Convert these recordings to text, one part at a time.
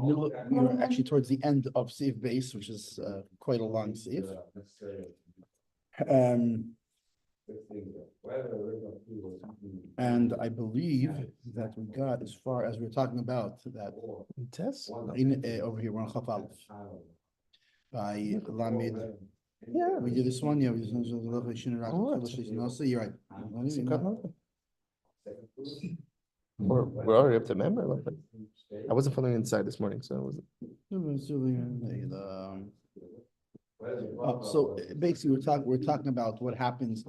we're actually towards the end of Seif base, which is quite a long Seif. And I believe that we got as far as we're talking about that test over here. We're on Chaf Aleph by Lamed. Yeah, we did this one. Yeah, we did this one. You're right. We're already up to member. I wasn't feeling inside this morning, so I wasn't. So basically, we're talking about what happens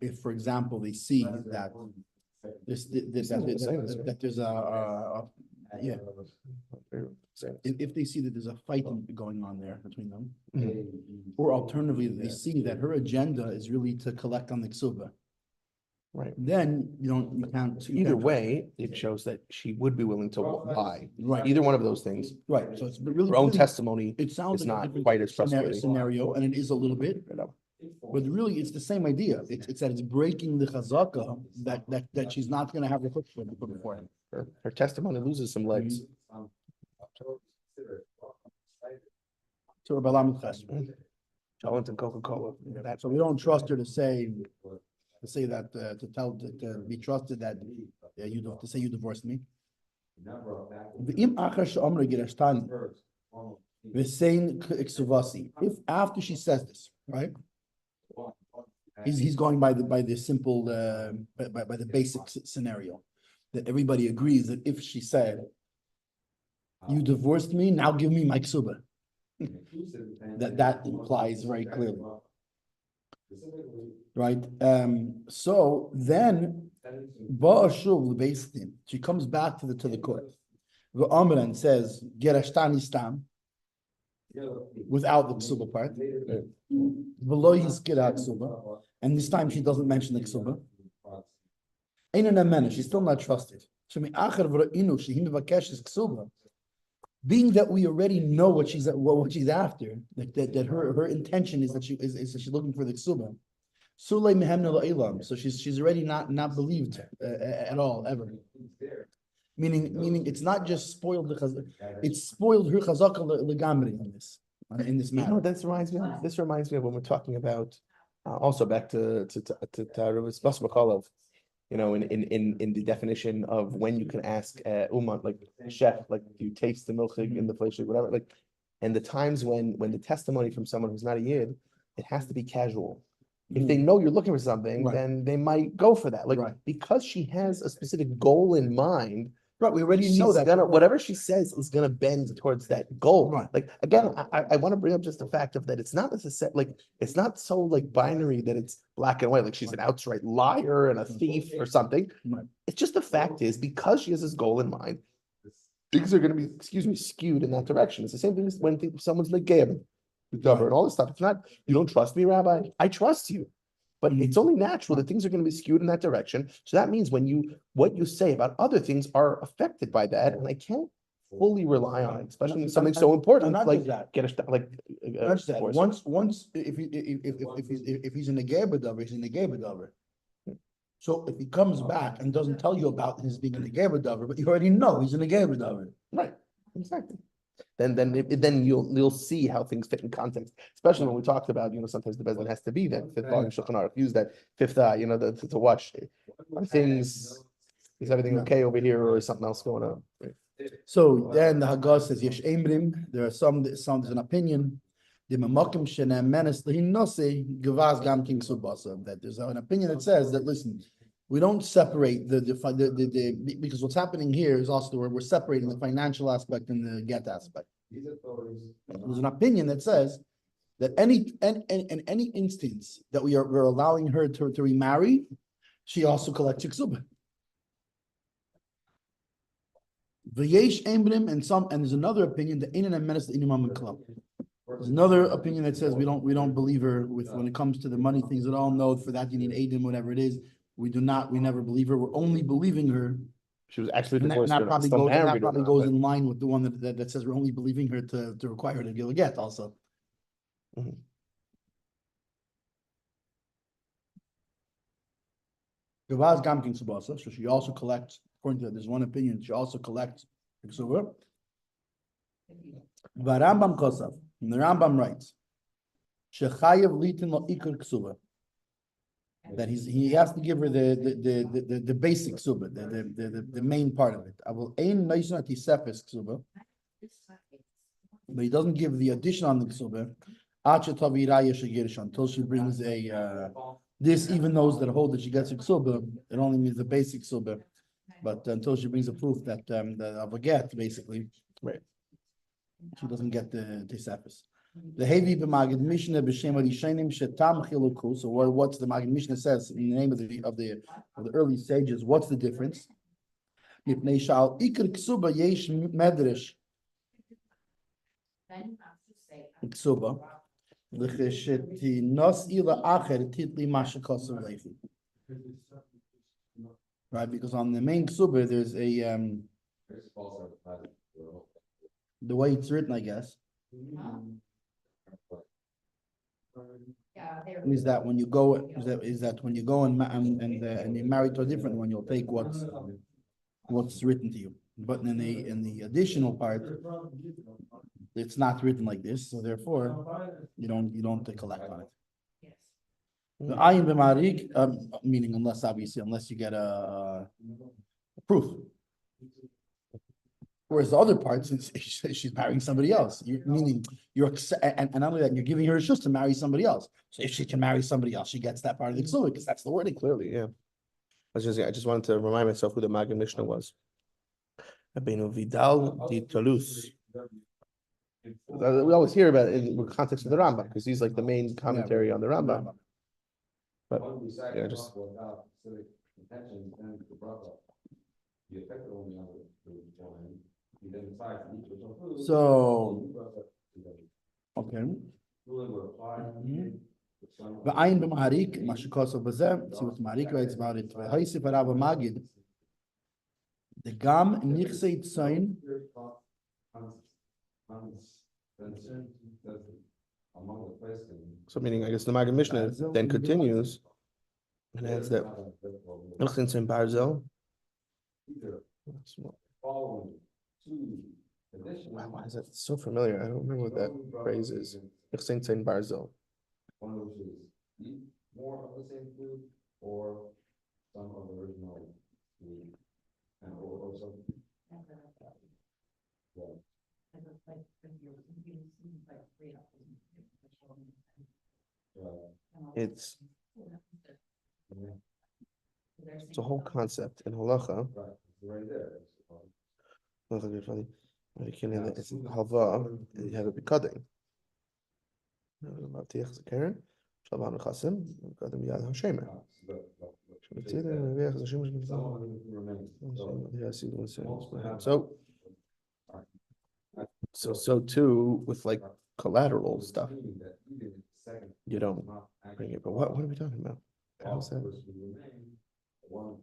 if, for example, they see that there's if they see that there's a fight going on there between them, or alternatively, they see that her agenda is really to collect on the ksuba. Right. Then you can't. Either way, it shows that she would be willing to buy. Right. Either one of those things. Right. So it's really her own testimony. It sounds is like not quite as trustworthy scenario, and it is a little bit. But really, it's the same idea. It's that it's breaking the chazaka that she's not going to have the foot before him. Her testimony loses some legs. So Coca-Cola. So we don't trust her to say that to be trusted that to say you divorced me. If after she says this, right? He's going by the simple by the basic scenario that everybody agrees that if she said you divorced me, now give me my ksuba. that implies very clearly. Right. So then she comes back to the court. The Amran says, Gerashtani stam, without the ksuba part. And this time she doesn't mention the ksuba. She's still not trusted. Being that we already know what she's after, that her intention is that she's looking for the ksuba. So she's already not believed at all ever. Meaning it's not just spoiled it's spoiled her chazaka legamri in this matter. This reminds me of when we're talking about also back to Rebbe, in the definition of when you can ask Uman, like chef, like do you taste the milk in the flesh, whatever, like, and the times when the testimony from someone who's not a yid, it has to be casual. If they know you're looking for something, then they might go for that. Like because she has a specific goal in mind. Right, we already know that whatever she says is gonna bend towards that goal. Right. Like again, I want to bring up just the fact of that it's not necessarily like it's not so like binary that it's black and white, like she's an outright liar and a thief or something. Right. It's just the fact is because she has this goal in mind, things are gonna be, skewed in that direction. It's the same thing as when someone's like Ehven, and all this stuff. It's not, you don't trust me, Rabbi. I trust you. But it's only natural that things are going to be skewed in that direction. So that means what you say about other things are affected by that, and I can't fully rely on it, especially when something so important like get a once if he's in the Geber, he's in the Geber. So if he comes back and doesn't tell you about his being in the Geber, but you already know he's in the Geber. Right, exactly. Then you'll see how things fit in context, especially when we talked about sometimes the bezin has to be that fifth volume Shulchan Aruch, use that fifth eye to watch things. Is everything okay over here, or is something else going on? Right. So then the Haggah says yesh emrim. There are there's an opinion. That there's an opinion that says that listen, we don't separate the because what's happening here is also we're separating the financial aspect and the get aspect. There's an opinion that says that in any instance that we're allowing her to remarry, she also collects ksuba. V'yesh embrim and there's another opinion that in and menace the inimam club. There's another opinion that says we don't believe her when it comes to the money things at all. No, for that you need Adim, whatever it is. We never believe her. We're only believing her. She was actually divorced. And that probably goes in line with the one that says we're only believing her to require her to give a get also. So she also collects, according to there's one opinion, she also collects ksuba. Rambam kosav. And the Rambam writes, shechayev litin lo ikar ksuba. That he has to give her the basic ksuba, the main part of it. Avol ein meisna tisefes ksuba. But he doesn't give the addition on the ksuba until she brings a this even those that hold that she gets a ksuba, it only means the basic ksuba, but until she brings a proof that of a get, basically, right? She doesn't get the tisefes. The heavy b'magid mishnah b'shem arishenim shetam chiluku. So what's the Magid Mishnah says in the name of the early sages? What's the difference? Mipnei shal ikar ksuba yesh medrash ksuba l'chesheti nos ila acher titli mashakasav leifi. Right, because on the main ksuba there's a the way it's written, I guess. Is that when you go? Is that when you go and you're married to a different one, you'll take what's written to you. But in the additional part, it's not written like this, so therefore you don't collect on it. The ayin b'marik, meaning unless you get a proof. Whereas the other parts, she's marrying somebody else. And not only that, you're giving her a shus to marry somebody else. So if she can marry somebody else, she gets that part of the ksuba because that's the wording. Clearly, yeah. I just wanted to remind myself who the Magid Mishnah was. Rabbeinu Vidal di Toulouse. We always hear about it in the context of the Rambam because he's like the main commentary on the Rambam. But yeah, just. So, okay. V'ayin b'maharik, mashikoso b'zeh. See what Maharik writes about it. V'haisif Rabbi Magid. The gam nichsei tzayin. So meaning, I guess the Magid Mishnah then continues and adds that Elchin Tzayin Barzel. Why is that so familiar? I don't remember what that phrase is. Elchin Tzayin Barzel. One which is eat more of the same food or some of the original food and or something. It's a whole concept in halacha. Right there. Funny. It's halva, and you have a bikading. So too with like collateral stuff, you don't bring it. But what are we talking about? How's that? One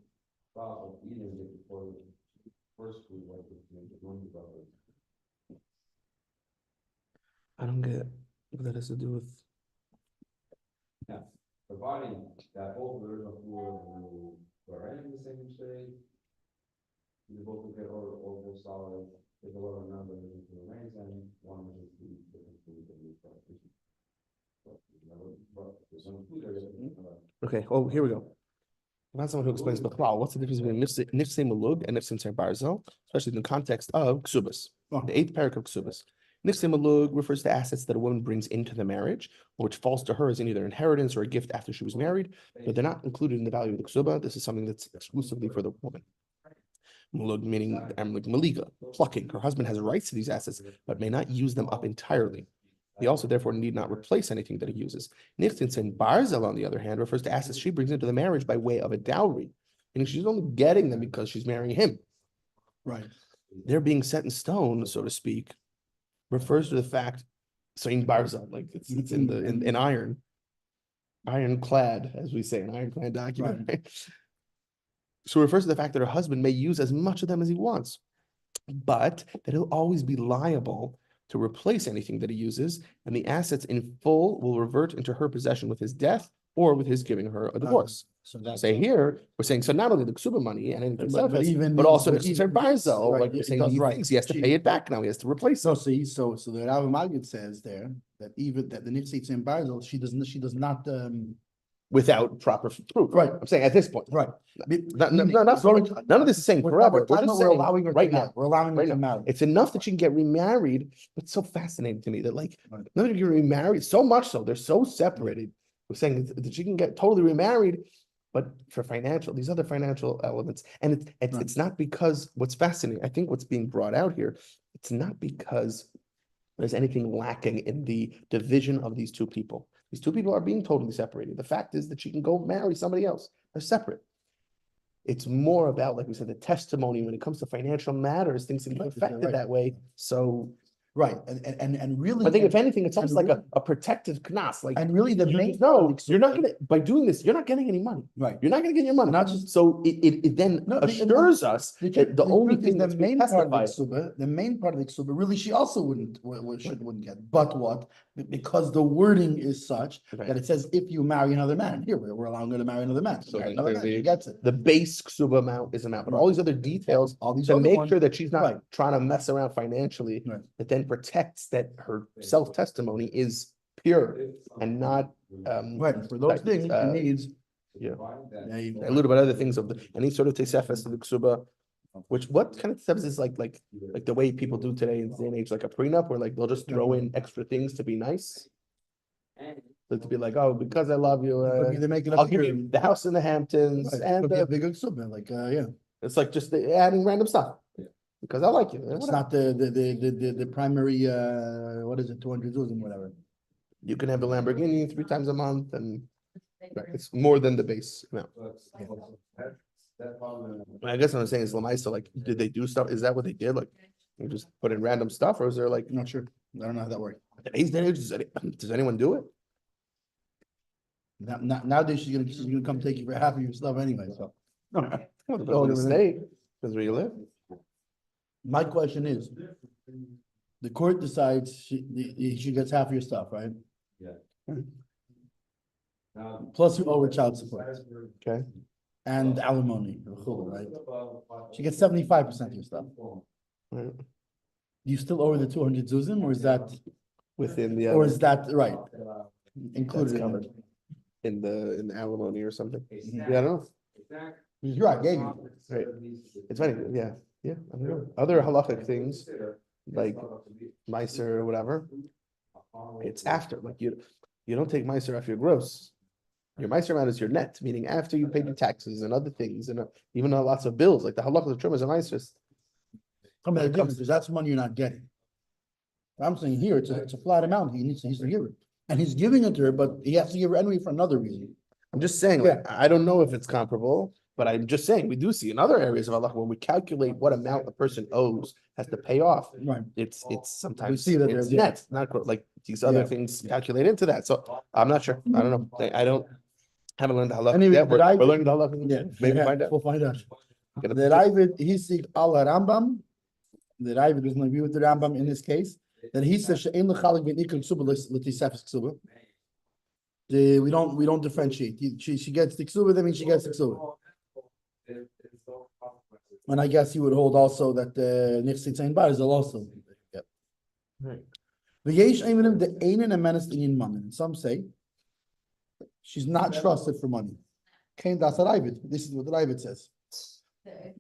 thought of eating it before the first food was I don't get what that has to do with. Yeah, providing that whole original food were in the same state, you both get over solid, there's a lot of number to remains, and one is the different food that we try to. Okay, oh, here we go. Not someone who explains B'chlal. What's the difference between nifsei malug and nifsei tzayin barzel, especially in the context of ksubas, the 8th parak of ksubas. Nifsei malug refers to assets that a woman brings into the marriage, or which falls to her as in either inheritance or a gift after she was married, but they're not included in the value of the ksuba. This is something that's exclusively for the woman. Malug meaning like maliga, plucking. Her husband has rights to these assets, but may not use them up entirely. He also therefore need not replace anything that he uses. Nifsei tzayin barzel, on the other hand, refers to assets she brings into the marriage by way of a dowry, meaning she's only getting them because she's marrying him. Right. They're being set in stone, so to speak, refers to the fact, tzayin barzel, like it's in iron, ironclad, as we say, an ironclad document. Right. So it refers to the fact that her husband may use as much of them as he wants, but that he'll always be liable to replace anything that he uses, and the assets in full will revert into her possession with his death or with his giving her a divorce. So that's Say here, we're saying, so not only the ksuba money and anything, but also but the even- barzel, right, like we're it saying, does, he right. thinks he has to pay it back now, he has to replace So it. so the Rav Magid says there that even that the Nifsitz in Barzel, she does not Without proper proof. Right. I'm saying at this point. right. None of this is saying forever. We're just saying allowing her right to now. marry. We're allowing her Right to now. marry. It's enough that she can get remarried, but it's so fascinating to me that like Right. not that you can remarried, so much so they're so separated. We're saying that she can get totally remarried, but for these other financial elements, and it's not because what's fascinating. I think what's being brought out here, it's not because there's anything lacking in the division of these two people. These two people are being totally separated. The fact is that she can go marry somebody else. They're separate. It's more about, like we said, the testimony when it comes to financial matters, things can get affected that way. So, Right, and really, I think if anything, it's almost like a protective knas. Like, and really the main you're not gonna by doing this, you're not getting any money. right. You're not gonna get your money. Not just So it then No, assures us that the only thing the that's main being part of the testified. ksuba, really she also wouldn't get. But what? Because the wording is such Right. that it says if you marry another man, here we're allowing her to marry another man. So Marry then another man, clearly she gets it. The base ksuba amount is amount, but all these other details All these to other make ones, sure that she's not right. trying to mess around financially, Right. that then protects that her self-testimony is pure and not Right, for those things, she needs. yeah. Yeah, a little bit other things of any sort of tesefes of the ksuba, which what kind of tesefes is like the way people do today in this day and age, like a prenup, where like they'll just throw in extra things to be nice. Like to be like, oh, because I love you, They make it up I'll give you the house in the Hamptons, Right, and could be a bigger ksuba, like yeah. it's like just adding random stuff because I like you. It's Whatever. not the primary what is it, 200 zuz and whatever. You can have the Lamborghini 3 times a month, and it's more than the base amount. I guess what I'm saying is Lamaisa, like, did they do stuff? Is that what they did? Like, you just put in random stuff, or is there like I'm not sure. I don't know how that works. does anyone do it? Nowadays she's gonna come take you for half of your stuff anyway. So Depends on the state, depends where you live. my question is, the court decides she gets half of your stuff, right? Plus you owe her child support Okay. and alimony, right? She gets 75% of your stuff. Right. Do you still owe her the 200 zuzim, or is that, Within the or other, is that right? that's Included in covered it? in the alimony or something. Mhm. Yeah, I don't know. You're right, gave you. Right. It's funny. Yeah, I don't know. Other halachic things like Meiser or whatever, it's after. Like you don't take Meiser off your gross. Your Meiser amount is your net, meaning after you paid your taxes and other things, and even lots of bills, like the halachas of Trumas and Meisers. Come at the difference, because that's money you're not getting. I'm saying here, it's a flat amount, he's to give her, and he's giving it to her, but he has to give her anyway for another reason. I'm just saying, like, I don't know if it's comparable, but I'm just saying we do see in other areas of Allah when we calculate what amount a person owes has to pay off. Right. It's sometimes see that it's there's- net, not like these other Yeah. things calculate into that. So I'm not sure. I don't know. I haven't learned the halakha Anyway, yet. We're but learning the halakha. Yeah, Maybe find out. We'll find out. Get a The Ravid, he said al Rambam. The Ravid doesn't agree with the Rambam in this case. That he says she'ein l'chalik ben ikar ksuba l'tisefes ksuba. We don't differentiate. She gets the ksuba, that means she gets the ksuba. And I guess he would hold also that the nifsit zayin bar is also. Right. V'yesh eimenim the einen amenes inyan mammon. Some say she's not trusted for money. Kain das Ravid. This is what the Ravid says.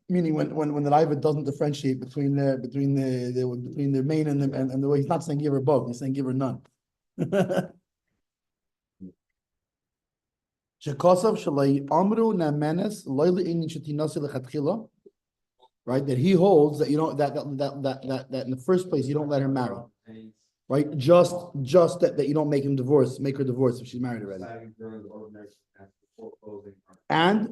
Meaning when the Ravid doesn't differentiate between the main and the way, he's not saying give her both, he's saying give her none. Right, that he holds that you don't that in the first place you don't let her marry. Right, just that you don't make her divorce if she's married already. And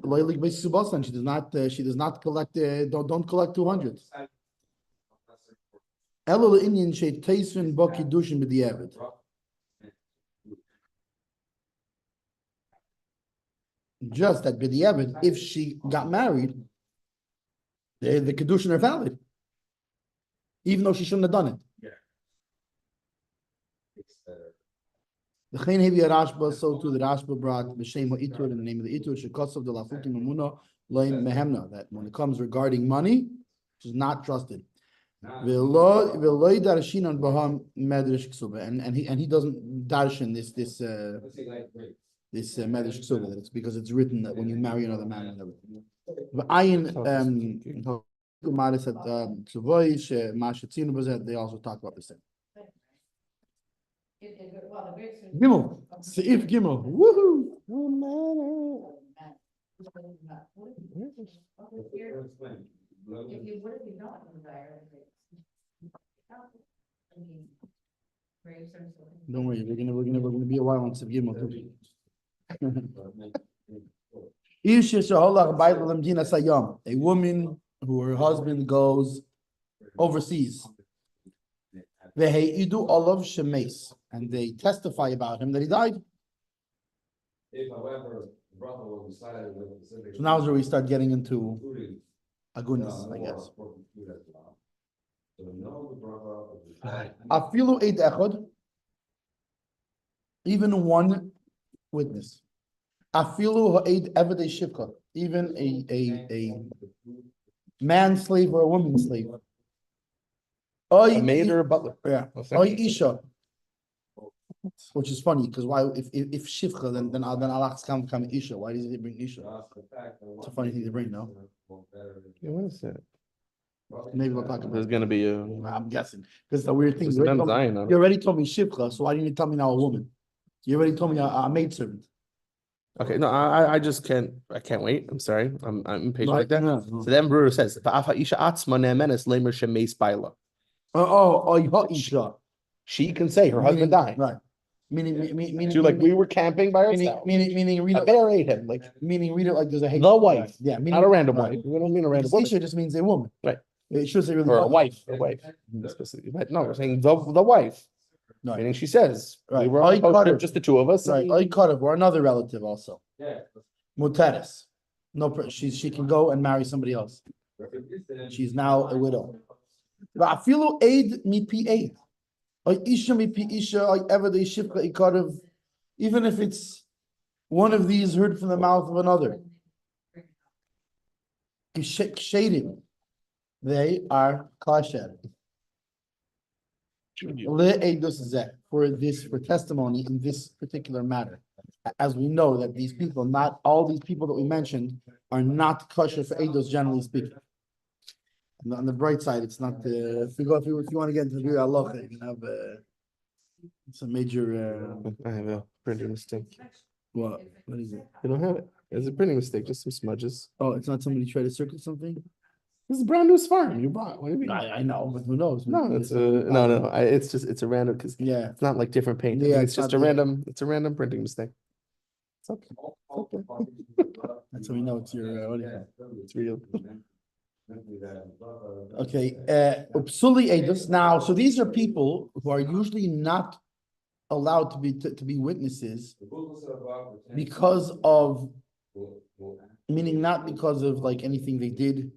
she does not collect don't collect 200. Just that b'diavad, if she got married, the kedushin are valid, even though she shouldn't have done it. The Chain Hevi Rashba, so too the Rashba brought B'Shem Ha'itur in the name of the Itur, Shekosov de Lafukim Amuna Loim Mehemna, that when it comes regarding money, which is not trusted. And he doesn't darshan this medrash ksuba, that it's because it's written that when you marry another man and everything. But ayin Kumaris at Tzuvoish Mashatzinu Bazet, they also talk about the same. Gimel, Seif Gimel, woohoo! If you would have not desire. Don't worry, we're gonna be a while on Seif Gimel too. A woman who her husband goes overseas. And they testify about him that he died. If, however, the brother will decide with specific. So now is where we start getting into agunis, I guess. So no, the brother. Afilu eid echad, even one witness. Afilu ha'eid eved shivka, even a man slave or a woman slave. A maid or a butler. Yeah. Oy isha. Which is funny because why if shivcha then Allah can come isha. Why does he bring isha? It's a funny thing to bring, no? Yeah, what is that? Maybe we'll talk about There's it. gonna be a. I'm guessing because the weird thing. There's You already, a told me, Zion on it. you already told me shivcha, so why didn't you tell me now a woman? You already told me a maidservant. Okay, no, I just can't. I can't wait. I'm sorry. I'm impatient like that. No. So then Brewer says, "Va'afa isha atzma ne'emenes lemer shemeis baila." Isha. She can say her husband died. Right. Meaning, She was like, we were camping by ourselves. meaning, read I it. bear ate him. Like Meaning, read it like there's a hate. the wife, Yeah, meaning, not a random right. wife. We don't mean a random woman. Isha just means a woman. Right. It should say really Or a wife. Specifically. But no, we're saying the wife. Right. Meaning she says, Right. we were on I the boat caught trip, her. just the two of us. Right. and- I cut or another relative also. Yeah. Muteris. No, she can go and marry somebody else. She's now a widow. Va'afilu eid mipi eid. Isha mipi isha, ever they shifka ikarav, even if it's one of these heard from the mouth of another. Kshedim, they are kasher. For testimony in this particular matter. As we know that these people, not all these people that we mentioned, are not kosher for eidos, generally speaking. And on the bright side, it's not if you want to get into the Allah, you can have it's a major I have a printing mistake. what is it? You don't have it. It's a printing mistake, just some smudges. Oh, it's not somebody tried to circle something. This is brand new farm you bought. What do you mean? I know, but who knows? No, it's no. It's a random because Yeah, it's not like different paint. I Yeah, think it's it's just not a the- random. It's a random printing mistake. It's okay. that's how we know it's your. What is it? It's real. Okay, Upsuli Eidos. Now, so these are people who are usually not allowed to be witnesses because of, meaning not because of like anything they did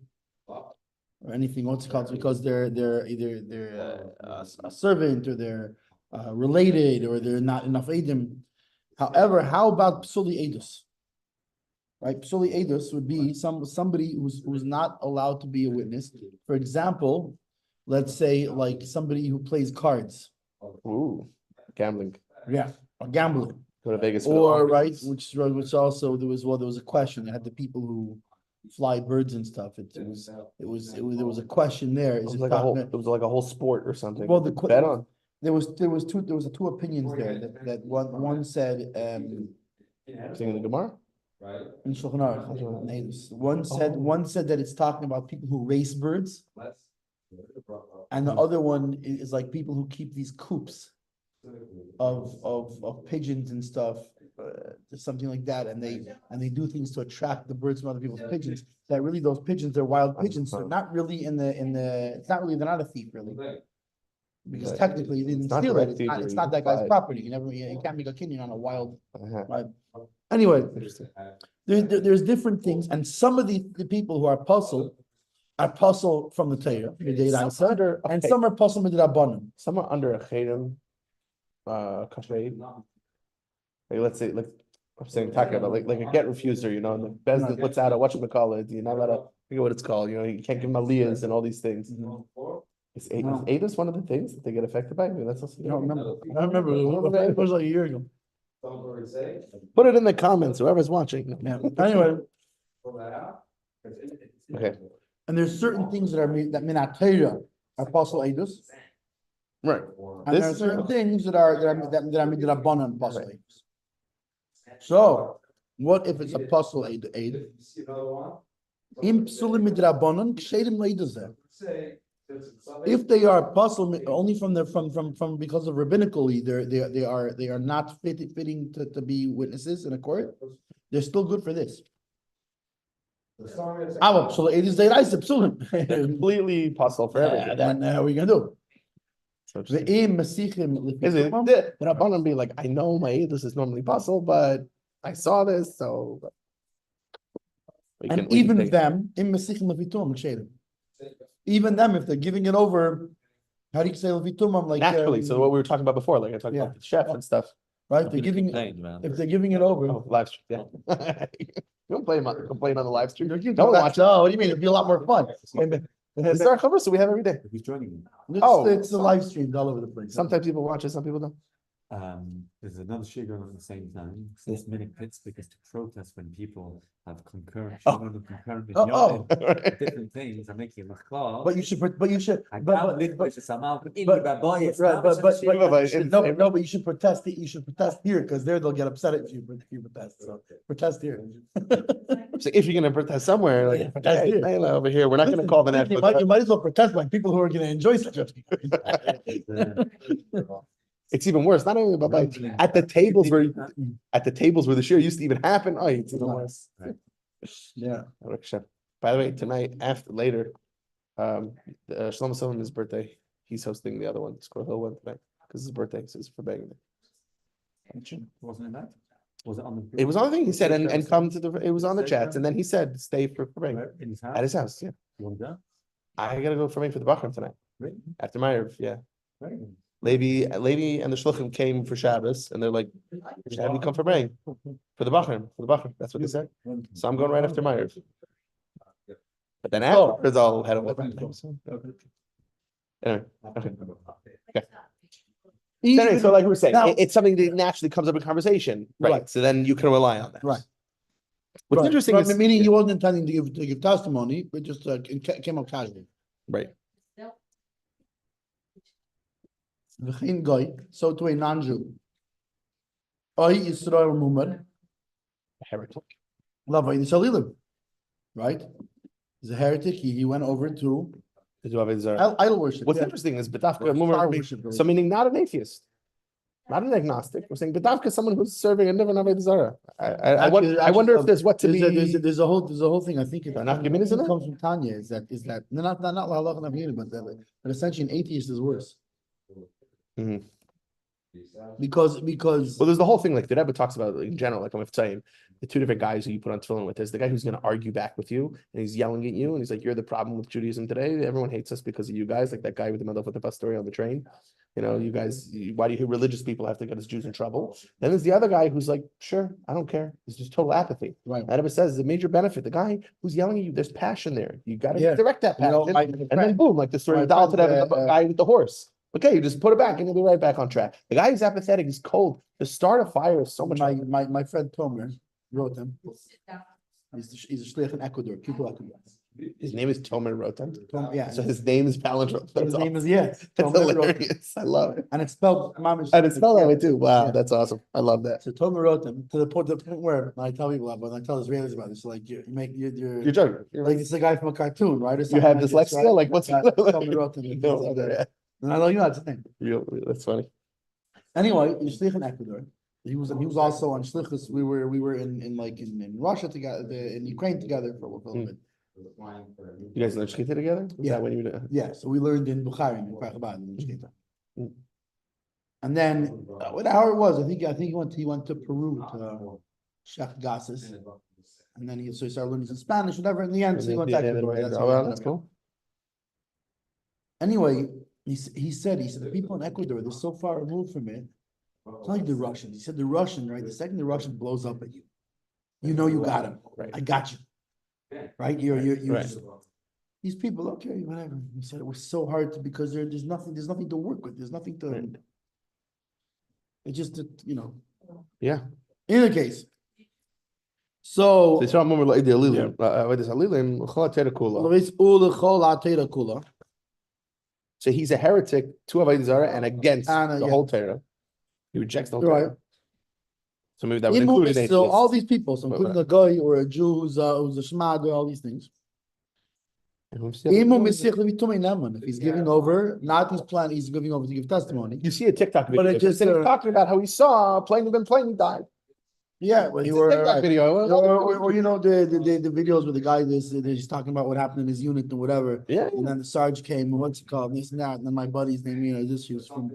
or anything. What's it called? It's because they're either a servant or they're related or they're not enough Eidim. However, how about Psuli Eidos? Right, Psuli Eidos would be somebody who's not allowed to be a witness. For example, let's say like somebody who plays cards. Ooh, gambling. Yeah, or gambling. Go to Vegas. for the Or offers. right, which also there was a question. It had the people who fly birds and stuff. There was a question there. It Is was it like a whole. talking- It was like a whole sport or something. Well, Bet on. there was two opinions there that one said Singing the Gemara. Right? in Shulchan Aruch. One said that it's talking about people who race birds, and the other one is like people who keep these coops of pigeons and stuff, something like that, and they do things to attract the birds from other people's pigeons. That really those pigeons are wild pigeons. So not really in the it's not really they're not a thief really, because Right. technically you didn't It's not steal direct it. thievery, It's not that guy's but- property. You can't make a kinyan on a wild. Uh-huh. Right. Anyway, Interesting. there's different things, and some of the people who are puzzled from the Torah, Some under and some are puzzled with the Rabbanim. some are under a chedem, kafed. Like let's say, like I'm saying, talking about like a get refuser, and the Bezdin puts out a whatchamacallit, you're not allowed to forget what it's called, you can't give them aliyahs and all these things. Is ADAS one of the things that they get affected by? I mean, that's also. I don't remember. I remember. It was like a year ago. Put it in the comments, whoever's watching. Yeah. Anyway, Okay. and there's certain things that are minatera are possible edus, Right. and there are certain things that are midrabanan possible edus. So, what if it's a possible ed? Im psulim midrabanan kshedim leidazeh. If they are possible only from because of rabbinically, they are not fitting to be witnesses in a court, they're still good for this. Completely possible for everything. Then how are we gonna do? The Rabbanan be like, I know my edus is normally possible, but I saw this, so. Even them, even them, if they're giving it over, how do you say levitum? I'm like naturally. So what we were talking about before, like I talked about the chef and stuff. Right? They're giving if they're giving it over. Oh, live stream, yeah. Don't complain on the live stream. Don't watch. Oh, what do you mean? It'd be a lot more fun. This is our cover, so we have every day. Who's joining? It's the live stream all over the place. Sometimes people watch it, some people don't. There's another shir going on at the same time. This minute Pittsburgh is to protest when people have concurrent different things. I'm making a machlar. But you should. But you should. But you should protest. You should protest here because they'll get upset if you protest. So protest here. So if you're gonna protest somewhere, like Protest here. over here, we're not gonna call the national. You might as well protest like people who are going to enjoy such a thing. It's even worse. Not only about at the tables where the share used to even happen. Oh, it's even worse. Yeah. By the way, tonight later, Shlomo Silverman's birthday. He's hosting the other one, Kollel one tonight because it's his birthday. So it's for banging it. Wasn't it that? Was it on the? It was on the thing. He said and come to the. It was on the chats, and then he said stay for banging In his house? at his house. Yeah, You want to go? I gotta go for banging for the Bachram tonight Really? after Ma'ariv. Yeah. Right. Levi and the Shulchan came for Shabbos, and they're like, "Have you come for bang for the Bachram? That's what they said." So I'm going right after Ma'ariv. But then afterwards, I'll head over. Anyway, okay. Anyway, so like we were saying, it's something that naturally comes up in conversation, right? So then you can rely on that, Right. What's interesting is meaning he wasn't intending to give testimony, but just came up casually. right. So to a non-Jew. Israel Mumar. Heretic. Right? He's a heretic. He went over to idol worship. What's interesting is B'dafka, so meaning not an atheist, not an agnostic. We're saying B'dafka is someone who's serving a different Avodah Zarah. I wonder if there's what to be. There's a whole thing. I think it comes from Tanya. Is that not Lahalach Nafiyah, but essentially an atheist is worse. Mm-hmm. Because there's the whole thing like the Rebbe talks about in general, like I'm saying, the two different guys who you put on tefillin with. There's the guy who's going to argue back with you and he's yelling at you and he's like, "You're the problem with Judaism today. Everyone hates us because of you guys." Like that guy with the Mendel with the bus story on the train. You guys, why do you hear religious people have to get us Jews in trouble? Then there's the other guy who's like, "Sure, I don't care." It's just total apathy. Right. Rebbe says the major benefit. The guy who's yelling at you, there's passion there. You got to direct that passion, and then boom, like the story of the guy with the horse. Okay, you just put it back and you'll be right back on track. The guy who's apathetic is cold. To start a fire is so much. My friend Tomer wrote him. He's a shliach in Ecuador, people Ecuador. His name is Tomer Rotem. Yeah. So his name is palindrome. His name is That's hilarious. I love it. And it's spelled and it's spelled that way too. Wow, that's awesome. I love that. So Tomer wrote him to the point where I tell people when I tell Israelis about this, like you're joking. Like it's a guy from a cartoon, right? You have dyslexia? Like what's Tomer wrote him? And I know you know that's the name. That's funny. Anyway, he's shliach in Ecuador. He was also on shlichus. We were in Russia together, in Ukraine together for a little bit. You guys learned shkita together? Yeah. So we learned in Bukhari in Chabad in shkita. And then how it was, I think he went to Peru to Sheikh Gassis, and then he started learning some Spanish, whatever. In the end, so he went to Ecuador. That's cool. Anyway, he said the people in Ecuador, they're so far removed from it It's not like the Russians. He said the Russian, right? The second the Russian blows up at you, you know you got him. Right. I got you. Right? You're Right. just these people, okay, whatever. He said it was so hard because there's nothing to work with. There's nothing to Right. it just you know. Yeah. In any case. So So he's a heretic to Avodah Zarah and against the yeah. whole Torah. He rejects the whole Right. Torah. So maybe that would include an So atheist. all these people, so including a guy or a Jew who's a shmad, all these things. If he's giving over, not his plan, he's giving over to give testimony. You see a TikTok video. But it just, he's talking about how he saw a plane died. Yeah, well, It's you a were TikTok video. or you know the videos where the guy he's talking about what happened in his unit and whatever. Yeah. And then the Sarge came and what's it called, this and that, and then my buddy's name, you know, this he was from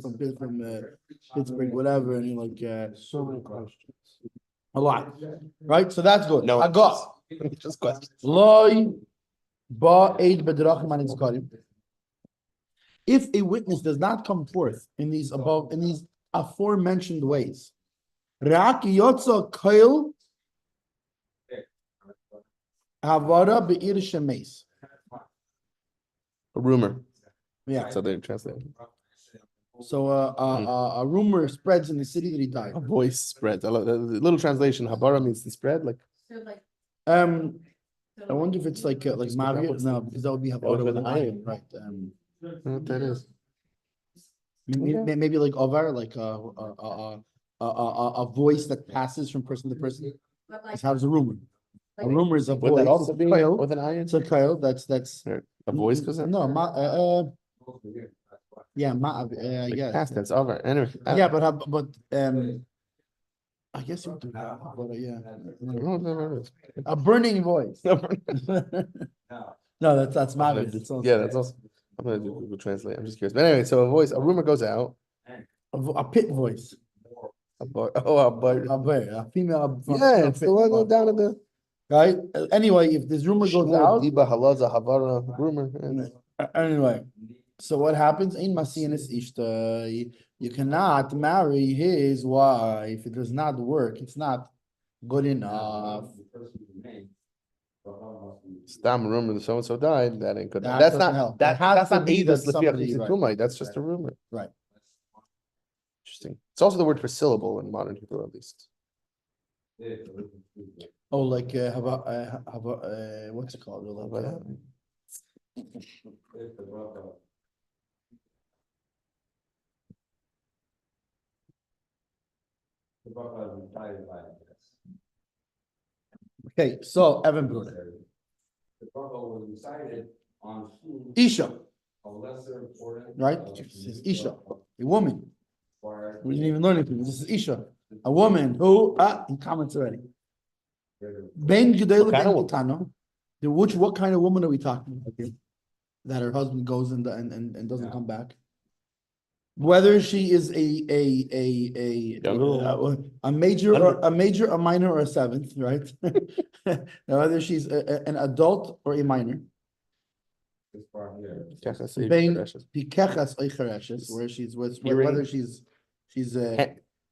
Pittsburgh, whatever, and he like So many questions. a lot, right? So that's good. No, I got just questions. Loi ba eid bedrachim an izkarim. If a witness does not come forth in these aforementioned ways, rak yotza koil havara be'ir shemes. A rumor. Yeah. That's how they translate it. So a rumor spreads in the city that he died. A voice spreads. I love the little translation. Habara means to spread. Like So like. I wonder if it's like Mavir. No, because that would be havara with an iron, right? I don't know what that is. Maybe like Ovar, like a voice that passes from person to person. But That's like. how it's a rumor. A rumor is a Would voice. that also be Koil. with an iron? It's a koil. That's A voice goes in? no. Yeah, Like yeah. past tense. Over. Anyway. Yeah, but I guess you would do that. But yeah, a burning voice. No, that's Mavid. It's also, Yeah, that's also. I'm gonna do Google Translate. I'm just curious. But anyway, so a rumor goes out. a pit voice. A female. A female. Yeah, it's the one down at the Right. Anyway, if this rumor goes out. Diba halaza havara rumor. Anyway, so what happens in Masianis Ishta? You cannot marry his wife. It does not work. It's not good enough. Stam rumor that so and so died. That ain't good. That That's doesn't not help. that. It has That's to not be either that somebody- right. That's just a rumor. Right. Interesting. It's also the word for syllable in modern Hebrew, at least. Oh, like what's it called? Like, okay, so Evan Bruder. The protocol was decided on food Isha, of lesser importance. right? This is Isha, a woman. We didn't even learn anything. This is Isha, a woman who he comments already. Ben Gedela kind Ben of Kitano. What kind of woman are we talking about here? That her husband goes and doesn't come back. Whether she is a major, a minor, or a seventh, right? Now, whether she's an adult or a minor. Pikechas oichereshes, where she's whether she's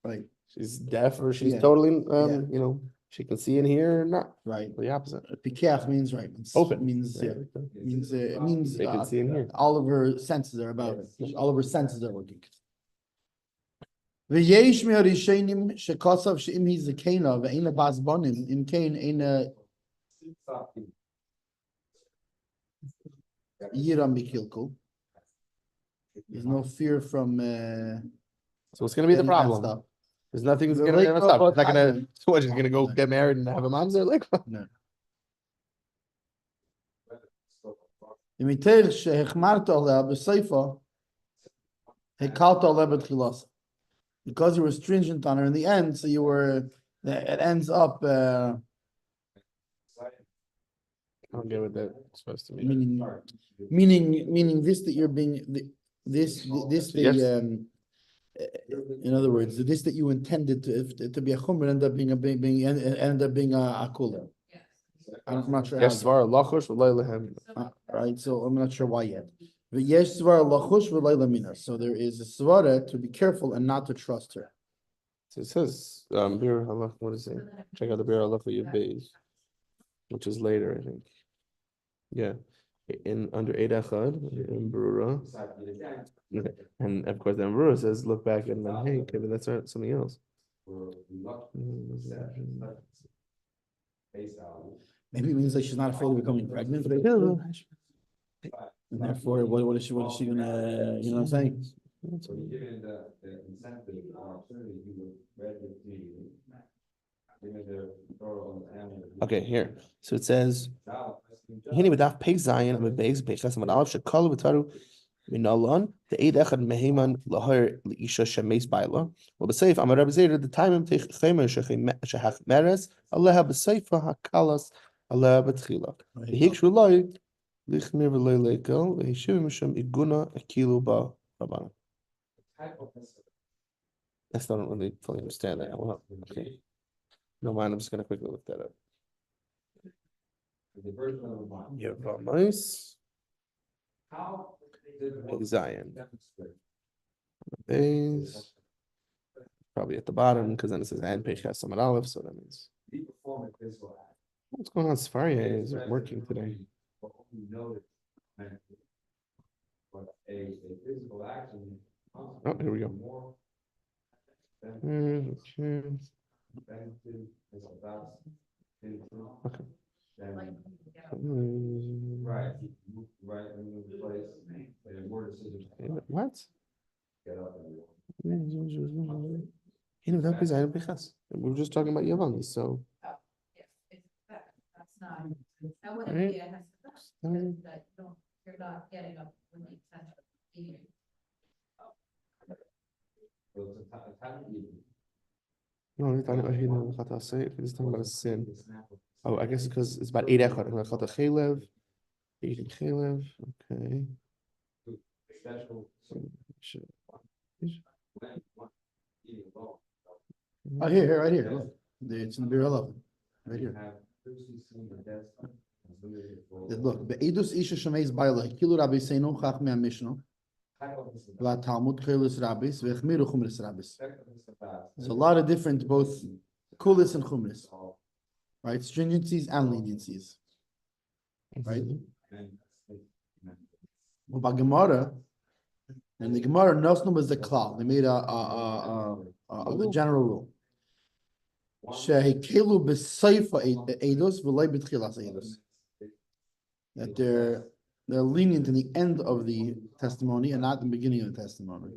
like She's deaf or she's Yeah. totally Yeah. you know, she can see and hear or not. right. The opposite. Pikech means right. Open. Means Yeah. it means They can see and hear. all of her senses are about. All of her senses are working. V'yesh me'arishenim shekosav she'im he's a kena ve'ena bas bonim im kain ena yira mikilku. There's no fear from. So what's gonna be the getting that problem? stuff. There's nothing's The gonna lake stop. of It's not gonna. Happening. So what? She's gonna go get married and have a mamzer? Like No. Imiter shehechmarta aleh b'seifa hekalta aleh b'tchilas. Because you were stringent on her in the end, so you were. It ends up I don't get what that's supposed to mean. meaning this that you're being this the Yes. in other words, this that you intended to be a chumr end up being a akula. I'm not sure. Yes, how, svar lachosh v'lay lehem. right, so I'm not sure why yet. But yes, svar lachush v'lay lamina. So there is a svara to be careful and not to trust her. So it says Bir Halach. What is it? Check out the Bir Halach Yud Beis, which is later, I think. Yeah, in under Eid Echad in Brura, and of course then Brura says look back and then hey, okay, but that's something else. Maybe it means like she's not afraid of becoming pregnant. And therefore, what is she gonna, you know what I'm saying? So given the incentive or opportunity, you would rather be given the throw on the animal. Okay, here. So it says Hini b'daf Pei Zayin and Beis Beichas Amad Aleph Shekol V'Taru Minalon the Eid Echad Mehiman Lahir L'Isha Shemeis Baila. Well, b'Seif Amar Rabbi Tzvi the time of Teich Chemer Shehach Meres Allah b'Seifa Hakalas Allah b'Tchila. V'Hikshu Loi Lichmir V'Loi Leikel V'Hishivim Mishem Iguna Akilu Ba Rabbanan. I still don't really fully understand that. Well, okay. No mind, I'm just gonna quickly look that up. Yeah, nice. How did Zion. Base. Probably at the bottom because then it says and page has some Aleph, so that means what's going on? Safari is working today. Oh, here we go. Okay. Right, right, in the place, and more decisions. What? Get up and We were just talking about Yavan, so. Yes, that's not, that wouldn't Right. be a hesitation, that you're not getting up when you test eating. So it's a time of eating. No, we're talking about Hina Chata Say. We're just talking about a sin. Oh, I guess because it's about 8 echad. Chata Chelev. Eating Chelev. Okay. Special. Oh, here, right here, look. It's in the Bir 11, right here. Look, Be'edus Isha Shemeis Baila, Kilu Rabbi Seinu Chach Mea Mishnah, Va Talmud Chelis Rabbis, Vechmiru Chumris Rabbis. There's a lot of different, both Kulis and Chumris, right? Stringencies and leniencies, right? Well, by Gemara, and the Gemara, Nosnum is the klal. They made a general rule. Shehekelu b'seifa eidos v'lei b'tchilas eidos. That they're lenient in the end of the testimony and not the beginning of the testimony.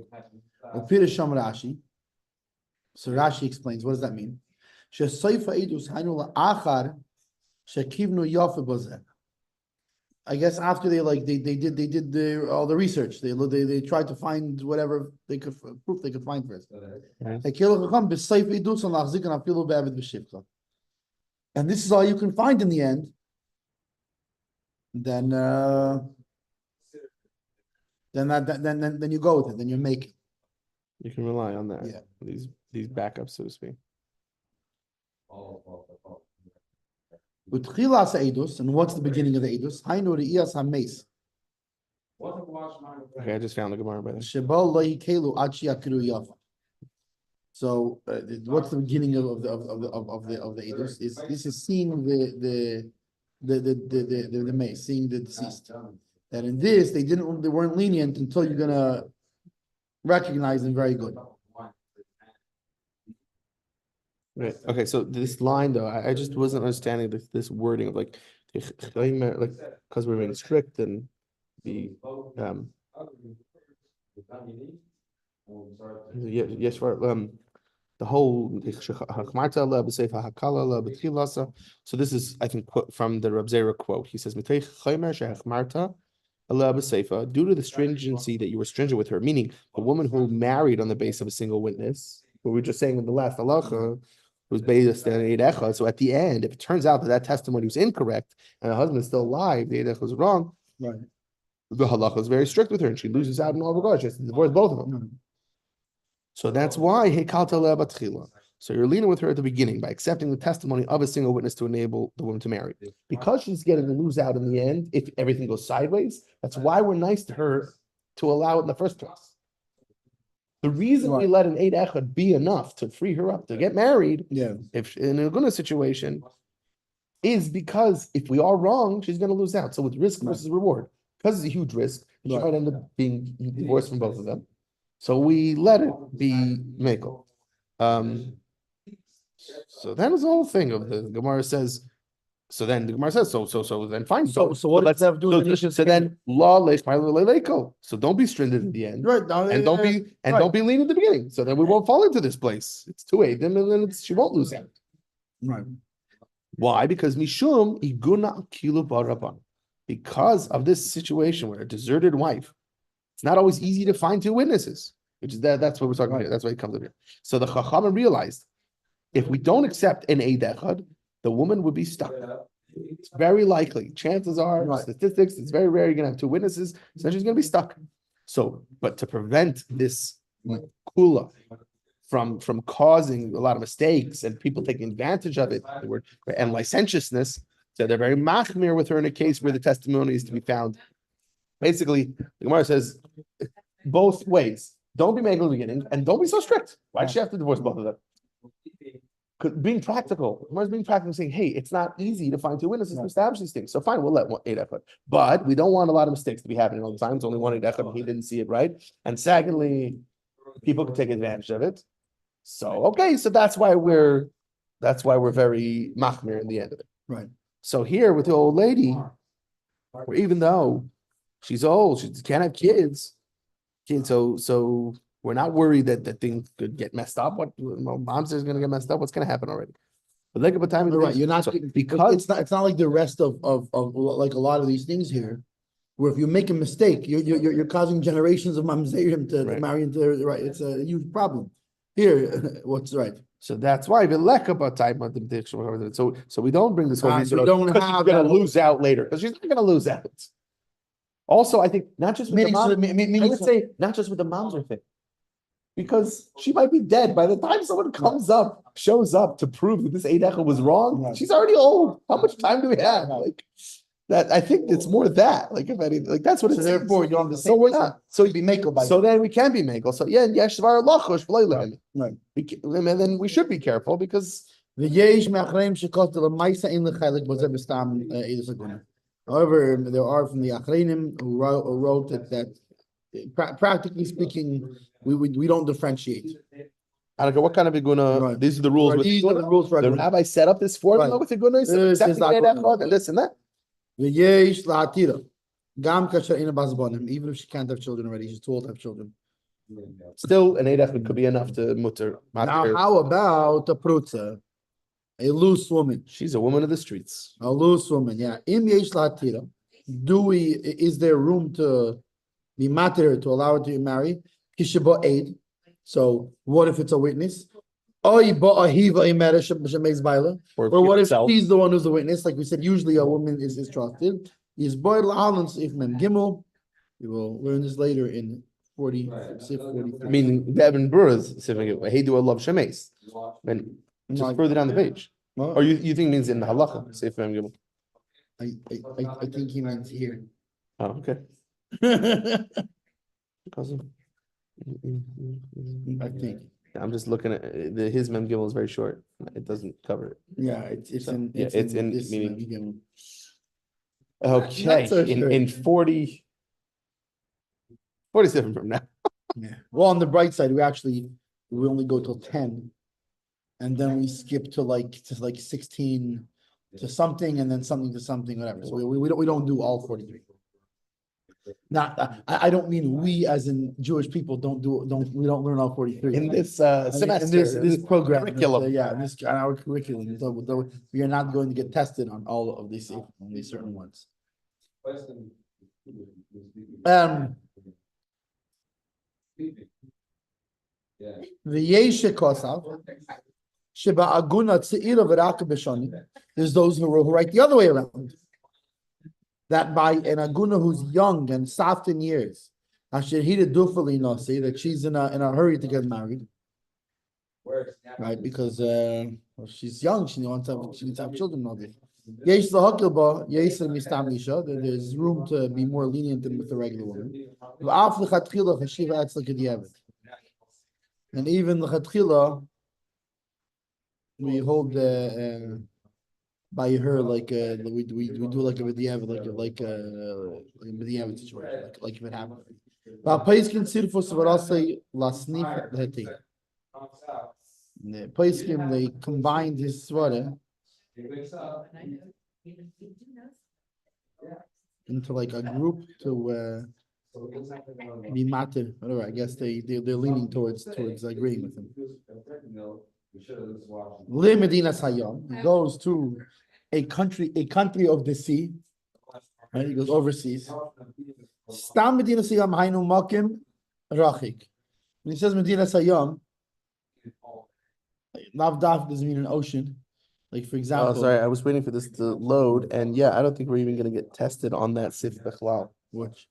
Sham Rashi. So Rashi explains, what does that mean? Sheseifa eidos hainu la'achar shekivnu yafe b'zeh. I guess after they did all the research, they tried to find whatever they could proof they could find first. And this is all you can find in the end. Then you go with it. Then you make it. You can rely on that. Yeah. These backups, so to speak. With chilas eidus, and what's the beginning of the eidus? Hainu re'iyas hameis. Okay, I just found the Gemara by the Shebal lo yikelu ad shiakru yafa. So, what's the beginning of the eidus? This is seeing the mace, seeing the deceased. That in this they weren't lenient until you're gonna recognize them very good. Right. Okay, so this line though, I just wasn't understanding this wording of like because we're being strict and the yes for the whole so this is I think from the Reb Zera quote. He says due to the stringency that you were stringent with her, meaning a woman who married on the basis of a single witness, what we were just saying in the last halacha, who's based on Eid Echad. So at the end, if it turns out that testimony was incorrect and the husband is still alive, the Eid Echad was wrong, right? The halacha is very strict with her, and she loses out in all regards. She has to divorce both of them. So that's why hekalta le'ah batchila. So you're leaning with her at the beginning by accepting the testimony of a single witness to enable the woman to marry. Because she's getting to lose out in the end, if everything goes sideways, that's why we're nice to her to allow it in the first place. The reason we Right. let an Eid Echad be enough to free her up to get married, Yeah. if in a Guna situation, is because if we are wrong, she's going to lose out. So with risk versus reward, because it's a huge risk, she Right. might end up being divorced from both of them. So we let it be Mekel. So that is the whole thing of the Gemara says. So then the Gemara says, so then fine. So what does that have to do with the nation's so then law leiko. So don't be stringent in the end. Right. And don't be lean at the beginning. So then we won't fall into this place. It's 2a, and then she won't lose out. Right. Why? Because Mishum Iguna Akilu Baraban. Because of this situation where a deserted wife, it's not always easy to find two witnesses, which is that's what we're talking about here. That's why it comes up here. So the Chachamim realized if we don't accept an Eid Echad, the woman would be stuck. It's very likely. Chances are, statistics, it's very rare you're going to have two witnesses, so she's going to be stuck. So, but to prevent this kula from causing a lot of mistakes and people taking advantage of it, and licentiousness, so they're very machmir with her in a case where the testimony is to be found. Basically, the Gemara says both ways. Don't be making the beginning, and don't be so strict. Why does she have to divorce both of them? Being practical, saying, hey, it's not easy to find two witnesses to establish these things. So fine, we'll let one Eid Echad. But we don't want a lot of mistakes to be happening all the time. It's only one Eid Echad, and he didn't see it right. And secondly, people can take advantage of it. So okay, so that's why we're very machmir in the end of it. Right. So here with the old lady, where even though she's old, she can't have kids, so we're not worried that things could get messed up. What mom's is going to get messed up? What's going to happen already? But like about time, Right. You're not because it's not like the rest of like a lot of these things here, where if you make a mistake, you're causing generations of mamzerim to marry into right. It's a huge problem. Here, what's right? So that's why so we don't bring this whole we issue don't because have she's going that to lose out later because she's not going to lose out. Also, I think not just with the mom, I would say not just with the mamzer thing, because she might be dead by the time someone shows up to prove that this Eid Echad was wrong. Right. She's already old. How much time do we have? Like that, I think it's more that. Like if anything, like that's what it's. Therefore, you're on the same. So we're not. So be makel by. So then we can be makel. So yeah, yeshvar lachosh v'leilim. Right. And then we should be careful because. However, there are from the Achreinim who wrote that practically speaking, we don't differentiate. I don't know what kind of iguna. Right. These are the rules. Right. These are the rules for the rabbi set up this formula with iguna. And this and that. Even if she can't have children already, she's too old to have children. Still, an Eid Echad could be enough to mutter. Now, how about a prutza, a loose woman? She's a woman of the streets. A loose woman, yeah. Is there room to be matter to allow her to marry? Kishiba aid. So what if it's a witness? Or what if she's the one who's the witness? Like we said, usually a woman is trusted. Is boy if mem gimel. We will learn this later in 43. Meaning Devin Burrs, hey, do I love Shemes? And just further down the page. Or you think it means in the halacha? Sif mem gimel. I think he means here. Oh, okay. I think. I'm just looking at his mem gimel is very short. It doesn't cover it. Yeah, it's in this meaning. Okay, so sure. in 47 from now. Yeah. Well, on the bright side, we only go till 10, and then we skip to like 16 to something, and then something to something, whatever. So we don't do all 43. Not I don't mean we as in Jewish people we don't learn all 43 in this semester. In this program curriculum. Our curriculum. So we are not going to get tested on all of these certain ones. There's those who write the other way around. That by an aguna who's young and soft in years, that she's in a hurry to get married, right? Because she's young, she needs to have children all day. There's room to be more lenient than with the regular woman. And even the Chatchila, we hold by her like we do like a B'diavad, like a B'diavad situation, like if it happened. But Paiskin Sirfus, but I'll say Lasnif Heti. The Paiskin, they combined his sweater into like a group to be matir. Whatever, I guess they're leaning towards agreeing with him. Le Medina Sayyam, he goes to a country of the sea, right? He goes overseas. Stam Medina Sayyam Hainu Makim Rachik. When he says Medina Sayyam, Lavdaf doesn't mean an ocean. Like for example, Oh, sorry, I was waiting for this to load, and yeah, I don't think we're even gonna get tested on that Sif Bechlal. which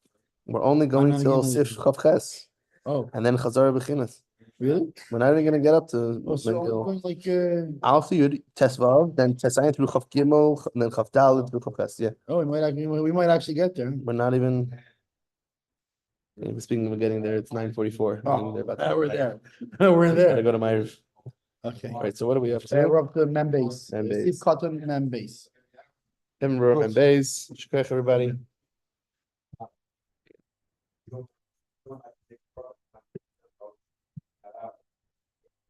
We're only going not till again, Sif Chavches, oh and then Chazar Bechinas. really? We're not even gonna get up to Oh, so Mendel. we're going like Alpha Yud Tesvav, then Tesayin through Chav Gimel, and then Chav Dalet through Chavches. Yeah, oh we might actually get there. we're not even. Speaking of getting there, it's 9:44. Oh, We're we're there. We're Gotta there. go to my. Okay. All right, so what are we up So to? we're up to Membase. Membase. Steve Cotton Membase. Ember and Bays. Shukach, everybody.